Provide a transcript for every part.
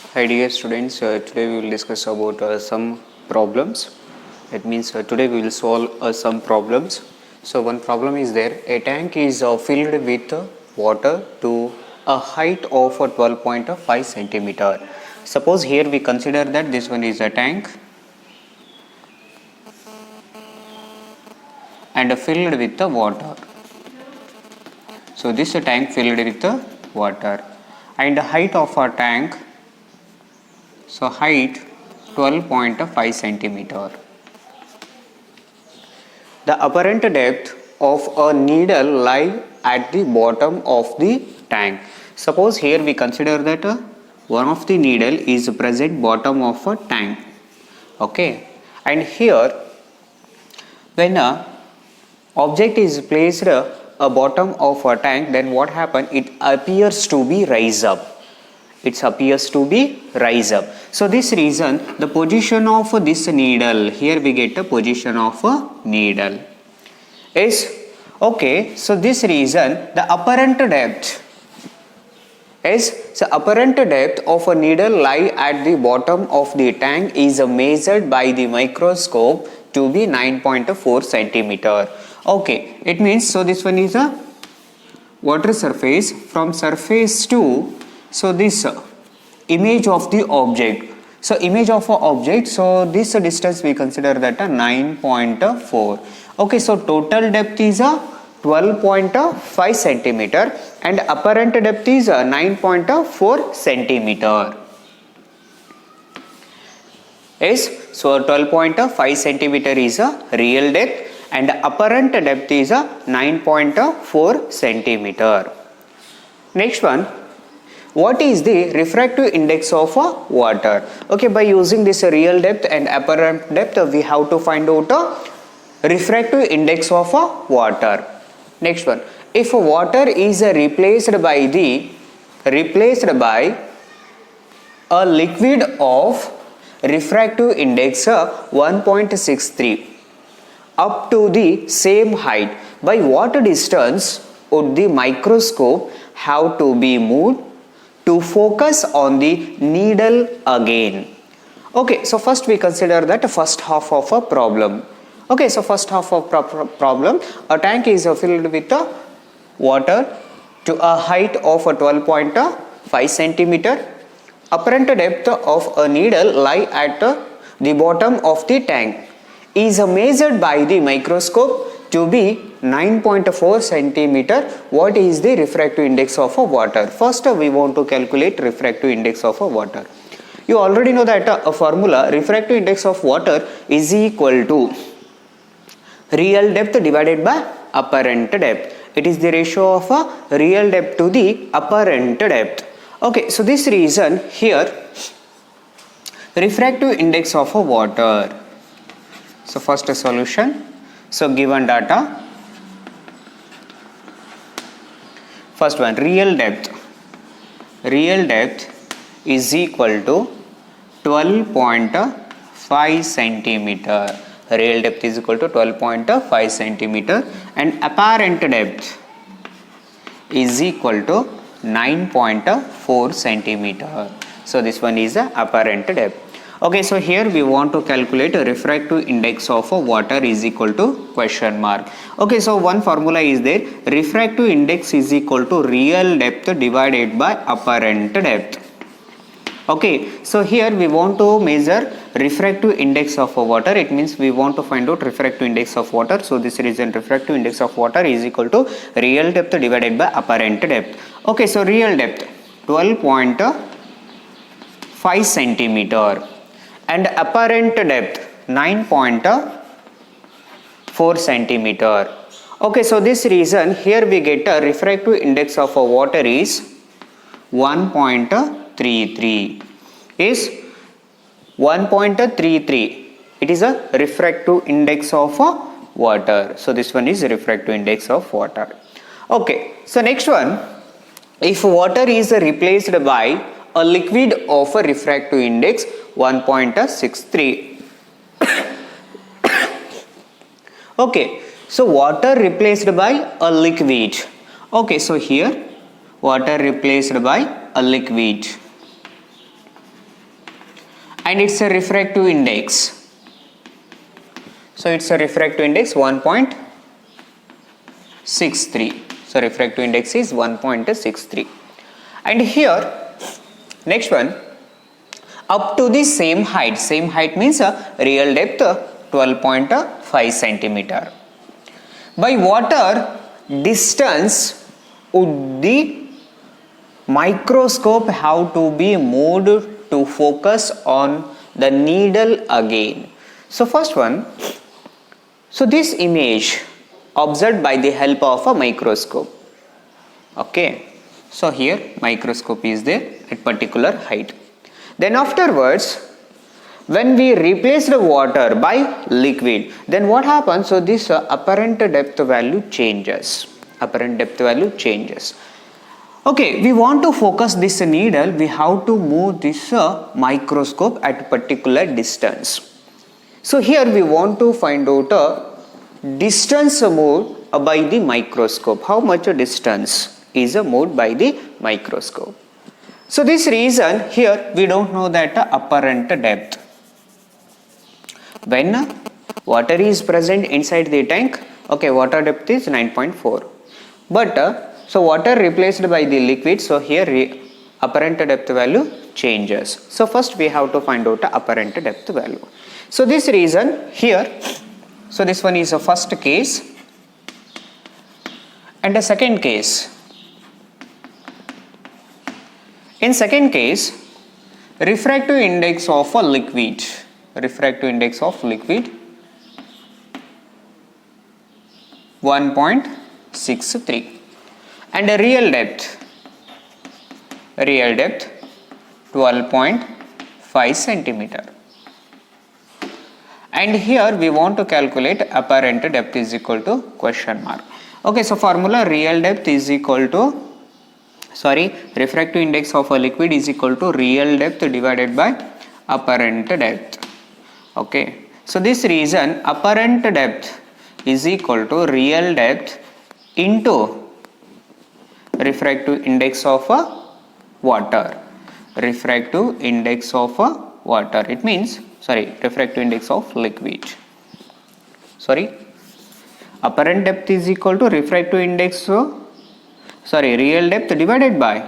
Hi dear students, today we will discuss about some problems. That means today we will solve some problems. So one problem is there, a tank is filled with water to a height of 12.5 centimeter. Suppose here we consider that this one is a tank and filled with the water. So this is a tank filled with water and the height of a tank, so height 12.5 centimeter. The apparent depth of a needle lie at the bottom of the tank. Suppose here we consider that one of the needle is present bottom of a tank. Okay, and here when a object is placed a bottom of a tank, then what happen? It appears to be rise up. It appears to be rise up. So this reason the position of this needle, here we get the position of a needle is okay. So this reason the apparent depth is, so apparent depth of a needle lie at the bottom of the tank is measured by the microscope to be 9.4 centimeter. Okay, it means so this one is a water surface, from surface to, so this image of the object, so image of an object, so this distance we consider that a 9.4. okay, so total depth is a 12.5 centimeter and apparent depth is a 9.4 centimeter. Yes, so 12.5 centimeter is a real depth and apparent depth is a 9.4 centimeter. Next one, what is the refractive index of water? Okay, by using this real depth and apparent depth, we have to find out a refractive index of water. Next one, if water is replaced by a liquid of refractive index 1.63 up to the same height, by what distance would the microscope have to be moved to focus on the needle again? Okay, so first we consider that first half of a problem. Okay, so first half of problem, a tank is filled with water to a height of 12.5 centimeter. Apparent depth of a needle lie at the bottom of the tank is measured by the microscope to be 9.4 centimeter. What is the refractive index of water? First we want to calculate refractive index of water. You already know that a formula, refractive index of water is equal to real depth divided by apparent depth. It is the ratio of real depth to the apparent depth. Okay, so this reason here refractive index of water. So first solution. So given data, first one, real depth is equal to 12.5 centimeter. Real depth is equal to 12.5 centimeter and apparent depth is equal to 9.4 centimeter. So this one is the apparent depth. Okay, so here we want to calculate a refractive index of water is equal to question mark. Okay, so one formula is there, refractive index is equal to real depth divided by apparent depth. Okay, so here we want to measure refractive index of water. It means we want to find out refractive index of water. So this reason refractive index of water is equal to real depth divided by apparent depth. Okay, so real depth 12.5 centimeter and apparent depth 9.4 centimeter. Okay, so this reason here we get a refractive index of water is 1.33 is 1.33. It is a refractive index of water. So this one is refractive index of water. Okay, so next one, if water is replaced by a liquid of a refractive index 1.63. Okay, so water replaced by a liquid. Okay, so here water replaced by a liquid. and its a refractive index. So it's a refractive index 1.63. So refractive index is 1.63. And here next one, up to the same height means a real depth 12.5 centimeter. By water distance would the microscope have to be moved to focus on the needle again? So first one, so this image observed by the help of a microscope. Okay, so here microscope is there at particular height. Then afterwards, when we replace the water by liquid, then what happens? So this apparent depth value changes. Apparent depth value changes. Okay, we want to focus this needle, we have to move this microscope at particular distance. So here we want to find out distance moved by the microscope. How much distance is moved by the microscope? So this reason here we don't know that apparent depth. When water is present inside the tank, okay, water depth is 9.4. But so water replaced by the liquid, so here apparent depth value changes. So first we have to find out the apparent depth value. So this reason here, so this one is a first case and a second case. In second case, refractive index of a liquid, 1.63 and a real depth 12.5 centimeter. And here we want to calculate apparent depth is equal to question mark. Okay, so formula real depth is equal to, refractive index of a liquid is equal to real depth divided by apparent depth. Okay, so this reason apparent depth is equal to real depth into refractive index of a water. Refractive index of a water. It means, refractive index of liquid. Apparent depth is equal to refractive index, real depth divided by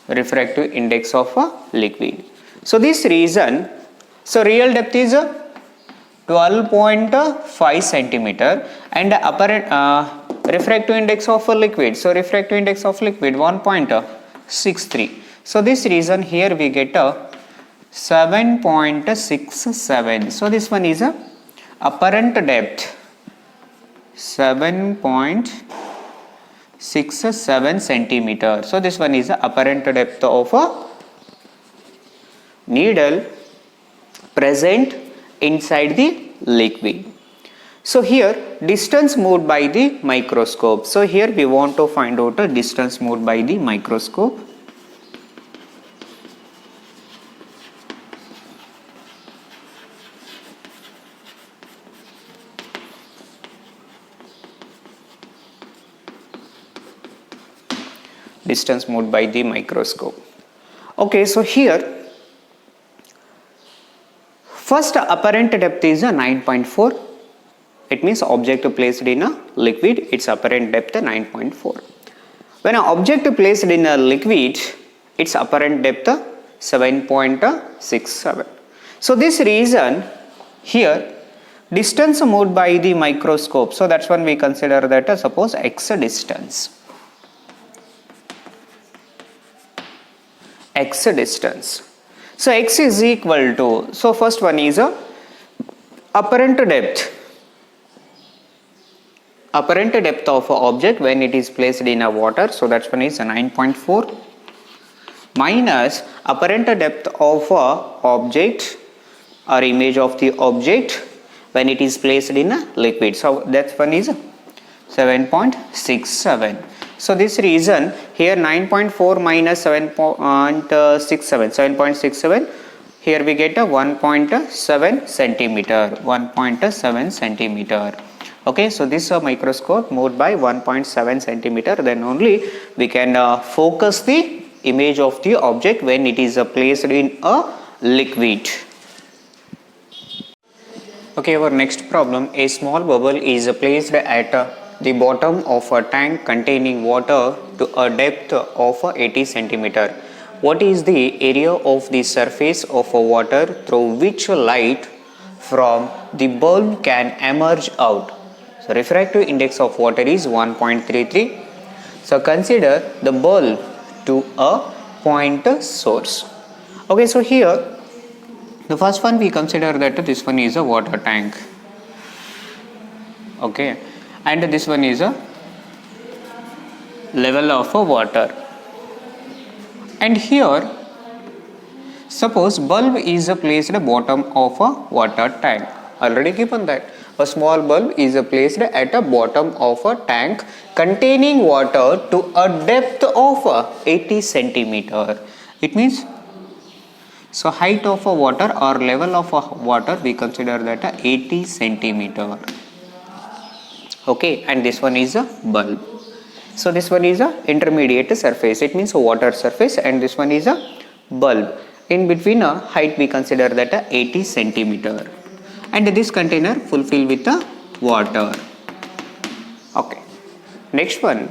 refractive index of a liquid. So this reason, so real depth is 12.5 centimeter and apparent refractive index of a liquid, so refractive index of liquid 1.63. so this reason here we get a 7.67. so this one is a apparent depth 7.67 centimeter. So this one is the apparent depth of a needle present inside the liquid. So here distance moved by the microscope. So here we want to find out a distance moved by the microscope. Distance moved by the microscope. Okay, so here first apparent depth is a 9.4. It means object placed in a liquid, its apparent depth 9.4. When an object placed in a liquid, its apparent depth 7.67. So this reason here distance moved by the microscope. So that's when we consider that suppose x distance. X distance. So x is equal to, so first one is a apparent depth. Apparent depth of an object when it is placed in a water, so that one is a 9.4 minus apparent depth of a object or image of the object when it is placed in a liquid. So that one is 7.67. So this reason here 9.4 minus 7.67, here we get a 1.7 centimeter, 1.7 centimeter. Okay, so this microscope moved by 1.7 centimeter, then only we can focus the image of the object when it is placed in a liquid. Okay, our next problem, a small bubble is placed at the bottom of a tank containing water to a depth of 80 centimeter. What is the area of the surface of water through which light from the bulb can emerge out? So refractive index of water is 1.33. So consider the bulb to a point source. Okay, so here the first one we consider that this one is a water tank. Okay, and this one is a level of water. And here suppose bulb is placed at the bottom of a water tank. Already given that a small bulb is placed at the bottom of a tank containing water to a depth of 80 centimeter. It means, so height of a water or level of a water we consider that 80 centimeter. Okay, and this one is a bulb. So this one is a intermediate surface, it means a water surface, and this one is a bulb. In between a height we consider that 80 centimeter, and this container fulfilled with the water. Okay, next one,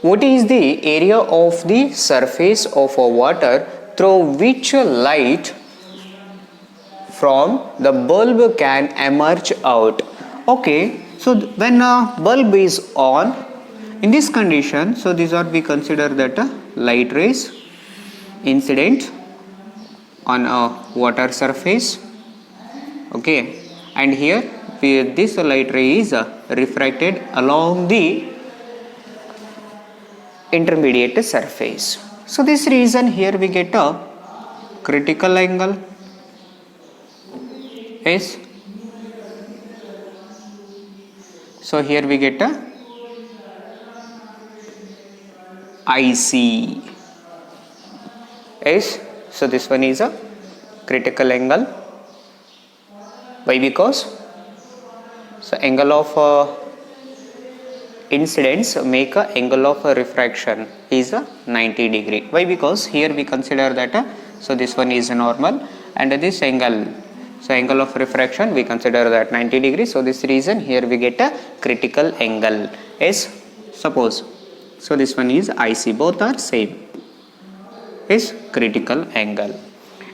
what is the area of the surface of a water through which light from the bulb can emerge out? Okay, so when a bulb is on, in this condition, so these are we consider that light rays incident on a water surface. Okay, and here this light ray is refracted along the intermediate surface. So this reason here we get a critical angle is, so here we get a IC is, so this one is a critical angle. Why? Because so angle of incidence make a angle of refraction is a 90 degree. Why? Because here we consider that so this one is normal, and this angle, so angle of refraction we consider that 90 degrees. So this reason here we get a critical angle is, suppose, so this one is IC, both are same, is critical angle.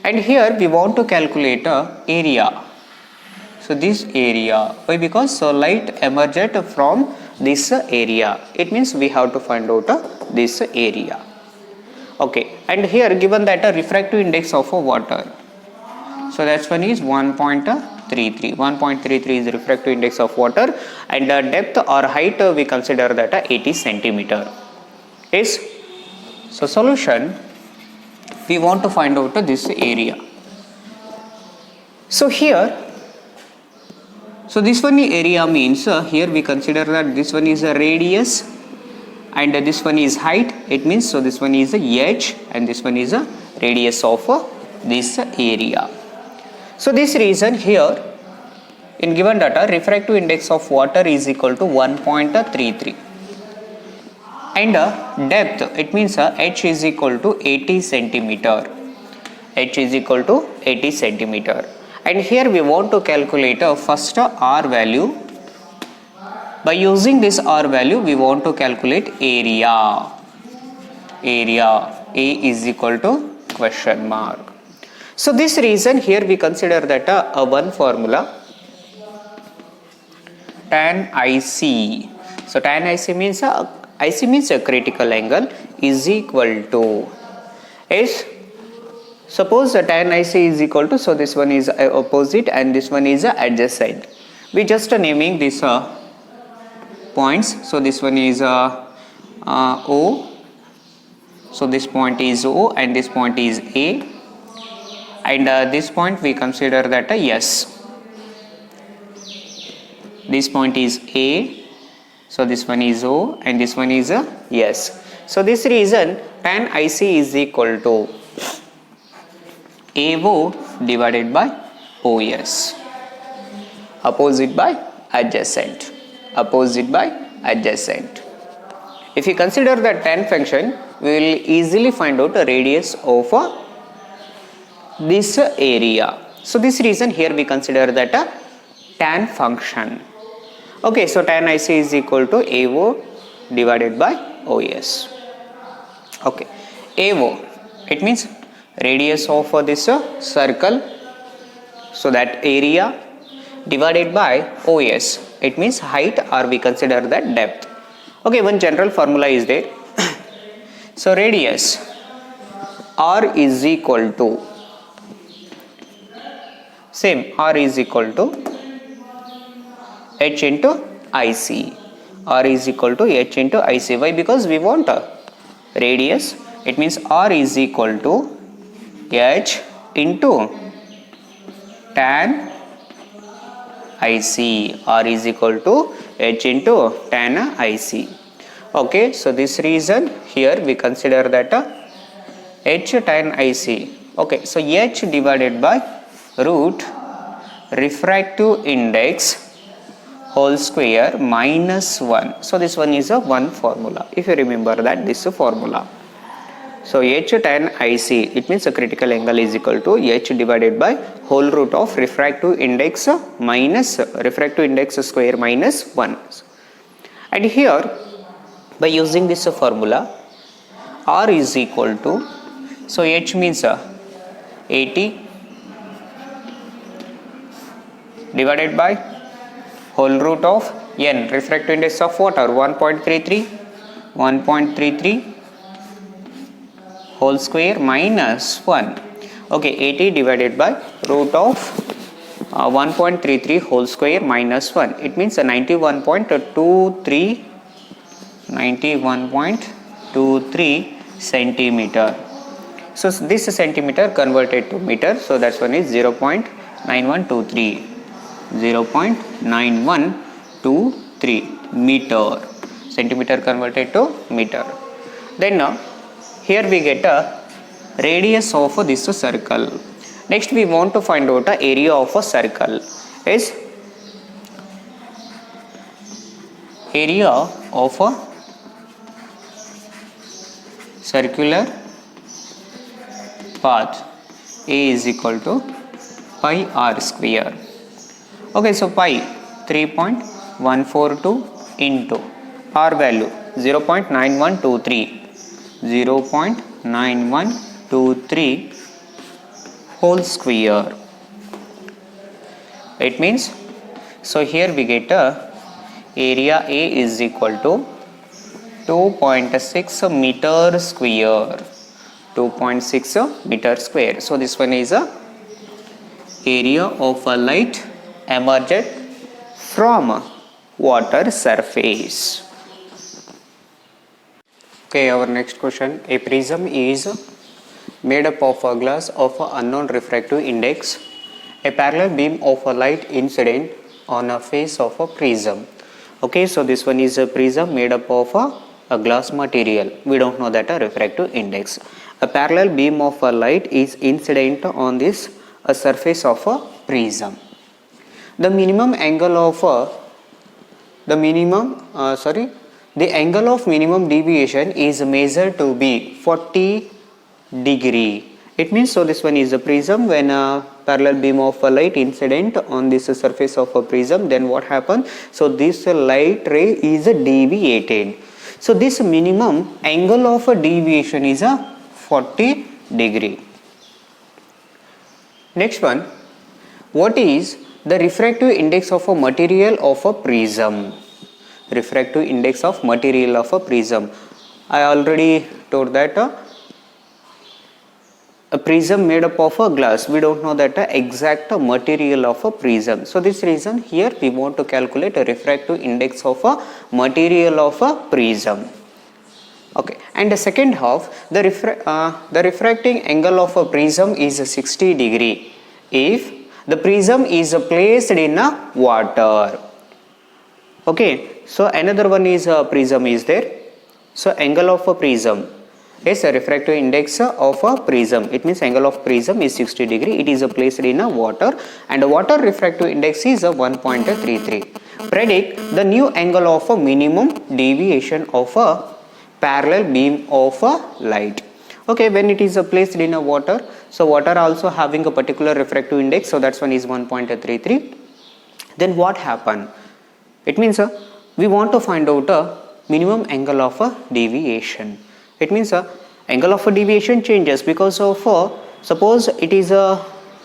And here we want to calculate area. So this area, why? Because so light emerged from this area, it means we have to find out this area. Okay, and here given that a refractive index of water, so that one is 1.33. 1.33 is the refractive index of water, and the depth or height we consider that 80 centimeter is. So solution, we want to find out this area. So here, so this one area means here we consider that this one is a radius and this one is height. It means so this one is a edge and this one is a radius of this area. So this reason here in given data refractive index of water is equal to 1.33 and depth, it means h is equal to 80 centimeter. H is equal to 80 centimeter. And here we want to calculate first R value. By using this R value, we want to calculate area. Area A is equal to question mark. So this reason here we consider that one formula, tan IC. So tan IC means a critical angle is equal to is, suppose the tan IC is equal to, so this one is opposite and this one is adjacent. We just naming these points. So this one is O, so this point is O and this point is A, and this point we consider that S. This point is A, so this one is O and this one is S. So this reason tan IC is equal to AO divided by OS, opposite by adjacent, opposite by adjacent. If you consider the tan function, we will easily find out the radius of this area. So this reason here we consider that a tan function. Okay, so tan IC is equal to AO divided by OS. Okay, AO, it means radius of this circle, so that area, divided by OS, it means height, or we consider that depth. Okay, one general formula is there. So radius R is equal to, same, R is equal to H into IC. R is equal to H into IC. Why? Because we want a radius. It means R is equal to H into tan IC. R is equal to H into tan IC. Okay, so this reason here we consider that H tan IC. Okay, so H divided by root refractive index whole square minus 1. So this one is a one formula. If you remember that, this is a formula. So H tan IC, it means a critical angle is equal to H divided by whole root of refractive index minus refractive index square minus 1. And here by using this formula, R is equal to, so H means 80 divided by whole root of N, refractive index of water 1.33 whole square minus 1. Okay, 80 divided by root of 1.33 whole square minus 1. It means 91.23 centimeter. So this centimeter converted to meter, so that one is 0.9123 meter. Centimeter converted to meter. Then here we get a radius of this circle. Next we want to find out the area of a circle. Is area of a circular path A is equal to pi r square. Okay, so pi 3.142 into r value 0.9123 whole square. It means, so here we get area A is equal to 2.6 meter square. 2.6 meter square. So this one is a area of a light emerged from water surface. Okay, our next question. A prism is made up of a glass of unknown refractive index. A parallel beam of a light incident on a face of a prism. Okay, so this one is a prism made up of a glass material. We don't know that a refractive index. A parallel beam of a light is incident on this a surface of a prism. The minimum angle of the angle of minimum deviation is measured to be 40 degree. It means, so this one is a prism. When a parallel beam of a light incident on this surface of a prism, then what happens? So this light ray is deviated. So this minimum angle of a deviation is a 40 degree. Next one, what is the refractive index of a material of a prism? Refractive index of material of a prism. I already told that a prism made up of a glass. We don't know that exact material of a prism. So this reason here we want to calculate a refractive index of a material of a prism. Okay, and the second half, the refracting angle of a prism is 60 degree if the prism is placed in a water. Okay, so another one is a prism is there. So angle of a prism is a refractive index of a prism. It means angle of prism is 60 degree. It is placed in a water, and the water refractive index is 1.33. Predict the new angle of a minimum deviation of a parallel beam of a light. Okay, when it is placed in a water, so water also having a particular refractive index, so that's one is 1.33. Then what happen? It means we want to find out a minimum angle of a deviation. It means angle of a deviation changes because of suppose it is a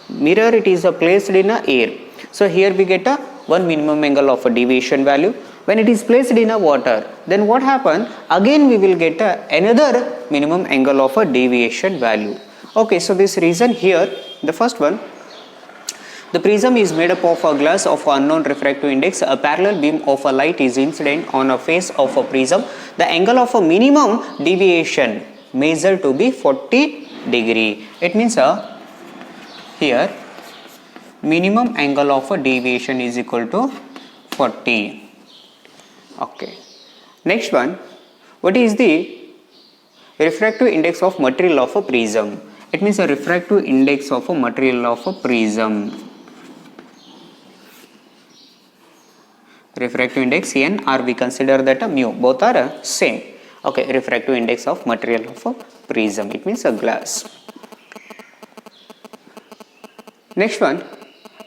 mirror, it is placed in a air. So here we get a one minimum angle of a deviation value. When it is placed in a water, then what happen? Again we will get another minimum angle of a deviation value. Okay, so this reason here, the first one, the prism is made up of a glass of unknown refractive index. A parallel beam of a light is incident on a face of a prism. The angle of a minimum deviation measured to be 40 degree. It means here minimum angle of a deviation is equal to 40. Okay. Next one, what is the refractive index of material of a prism? It means a refractive index of a material of a prism. Refractive index n, or we consider that a mu, both are same. Okay, refractive index of material of a prism, it means a glass. Next one,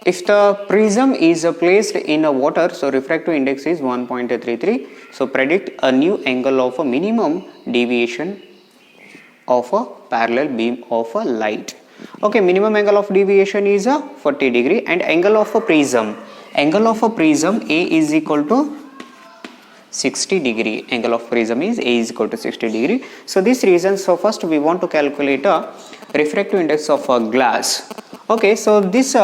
if the prism is placed in a water, so refractive index is 1.33. So predict a new angle of a minimum deviation of a parallel beam of a light. Okay, minimum angle of deviation is a 40 degree, and angle of a prism, angle of a prism A is equal to 60 degree. Angle of prism is A is equal to 60 degree. So this reason, so first we want to calculate a refractive index of a glass. Okay, so this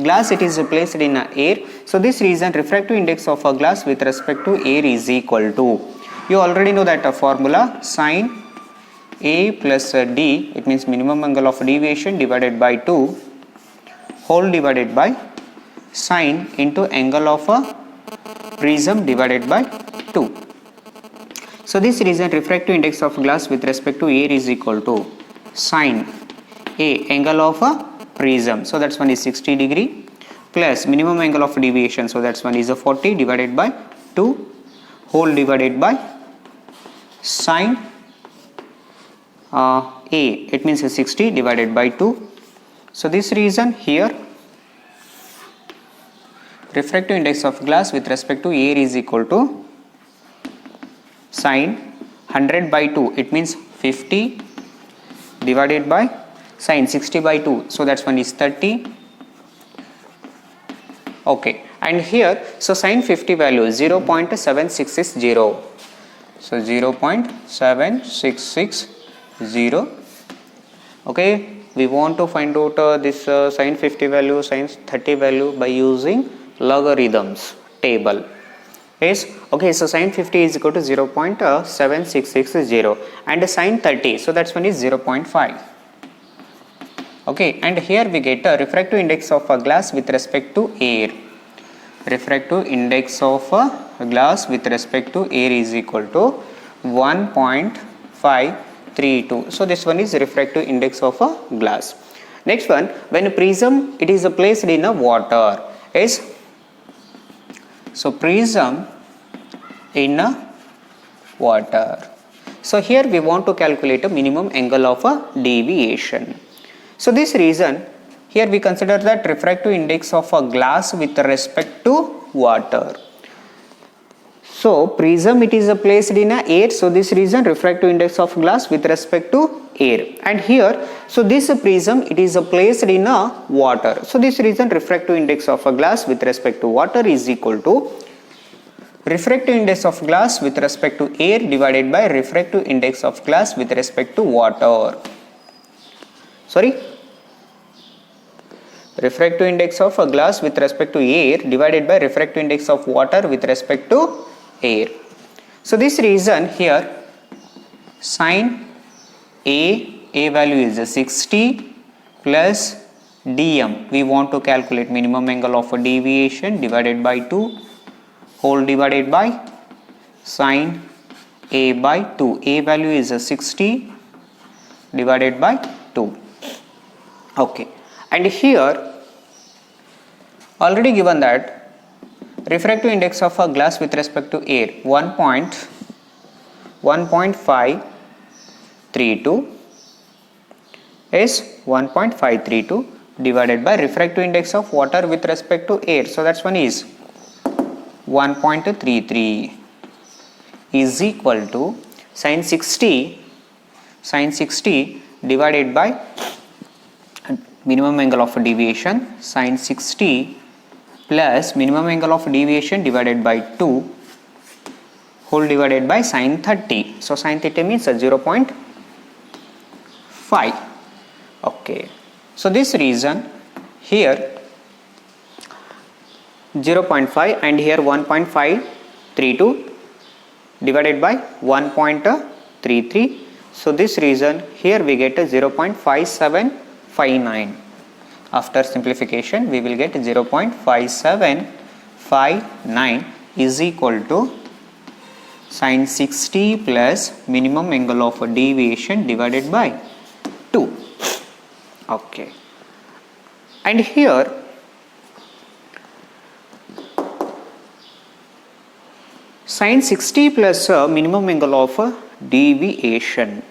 glass, it is placed in air. So this reason refractive index of a glass with respect to air is equal to, you already know that formula, sine A plus D, it means minimum angle of deviation divided by 2 whole divided by sine into angle of a prism divided by 2. So this reason refractive index of glass with respect to air is equal to sine A, angle of a prism, so that's one is 60 degree, plus minimum angle of deviation, so that's one is a 40 divided by 2 whole divided by sine A, it means 60 divided by 2. So this reason here refractive index of glass with respect to air is equal to sine 100 by 2, it means 50 divided by sine 60 by 2, so that's one is 30. Okay, and here, so sine 50 value 0.7660, so 0.7660. Okay, we want to find out this sine 50 value, sine 30 value by using logarithms table. Yes, okay, so sine 50 is equal to 0.7660 and sine 30, so that's one is 0.5. Okay, and here we get a refractive index of a glass with respect to air. Refractive index of a glass with respect to air is equal to 1.532. So this one is refractive index of a glass. Next one, when a prism, it is placed in a water. Yes, so prism in a water. So here we want to calculate a minimum angle of a deviation. So this reason, here we consider that refractive index of a glass with respect to water. So prism, it is placed in a air, so this reason refractive index of glass with respect to air. And here, so this prism, it is placed in a water. So this reason refractive index of a glass with respect to water is equal to refractive index of glass with respect to air divided by refractive index of glass with respect to water. Sorry, refractive index of a glass with respect to air divided by refractive index of water with respect to air. So this reason here sine A value is 60 plus dm, we want to calculate minimum angle of a deviation divided by 2 whole divided by sine A by 2. A value is 60 divided by 2. Okay, and here already given that refractive index of a glass with respect to air 1.532 1.532 is 1.532 divided by refractive index of water with respect to air. So that's one is 1.33 is equal to sin 60 divided by minimum angle of deviation, sin 60 plus minimum angle of deviation divided by 2 whole divided by sin 30. So sin 30 means 0.5. Okay, so this reason here 0.5 and here 1.532 divided by 1.33. So this reason here we get 0.5759. After simplification we will get 0.5759 is equal to sin 60 plus minimum angle of deviation divided by 2. Okay, and here sin 60 plus minimum angle of deviation.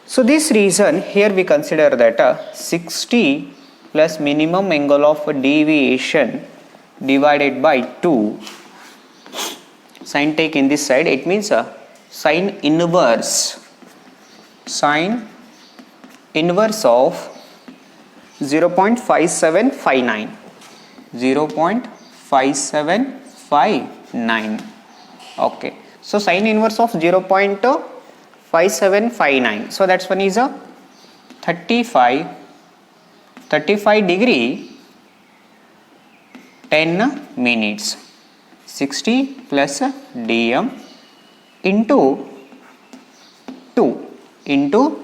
So this reason here we consider that 60 plus minimum angle of deviation divided by 2, sin take in this side, it means sin inverse of 0.5759. 0.5759. Okay, so sin inverse of 0.5759. So that's one is a 35 degree 10 minutes. 60 plus dm into 2 into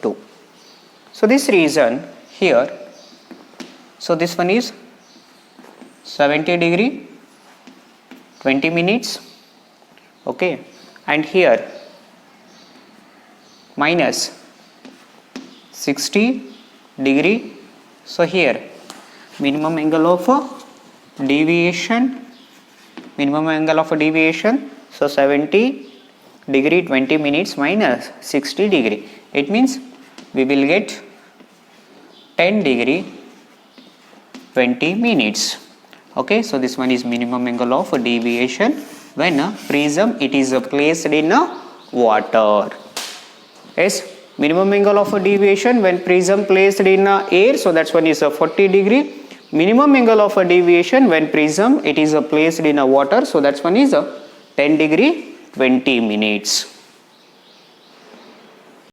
2. So this reason here, so this one is 70 degree 20 minutes. Okay, and here minus 60 degree. So here minimum angle of deviation, so 70 degree 20 minutes minus 60 degree, it means we will get 10 degree 20 minutes. Okay, so this one is minimum angle of deviation when a prism it is placed in water. Yes, minimum angle of deviation when prism placed in air, so that's one is 40 degree. Minimum angle of deviation when prism it is placed in water, so that's one is 10 degree 20 minutes.